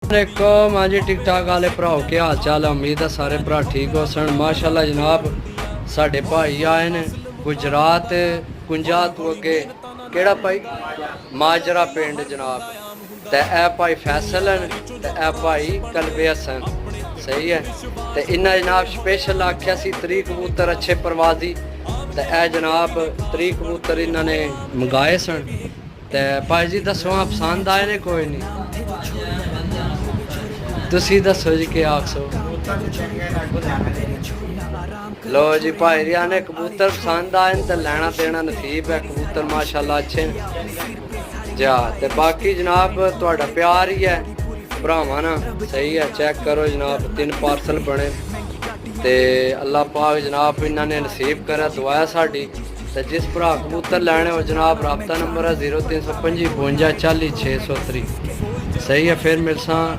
वालेकुम हाँ जी, टिक टाक वाले भराओ क्या हाल चाल है। उम्मीद है सारे भरा ठीक हो सन। माशाल्लाह जनाब साढ़े भाई आए ने गुजरात 51 तो अगे केड़ा भाई माजरा पिंड जनाब। ते ए भाई फैसल हैं ते ए भाई कलबे हसन सही है। ते इन्ना जनाब स्पेशल आख्या सी 3 कबूतर अच्छे परवाजी ते ए जनाब 3 कबूतर इन्होंने मंगाए सन। ते भाई जी दसो पसंद आए ने कोई नहीं तुसी दसो जी क्या आखो। लो जी भाई रिया ने कबूतर पसंद आए तो लेना देना नसीब है। कबूतर माशाल्लाह अच्छे जा ते बाकी जनाब थोड़ा प्यार ही है भरावां ना सही है। चेक करो जनाब 3 पार्सल बने ते अल्लाह पाक जनाब इन्होंने नसीब करे दुआ साड़ी। ते जिस भरा कबूतर लैने हो जनाब राबता नंबर है 0325 52 40 603 सही है। फिर मिलसा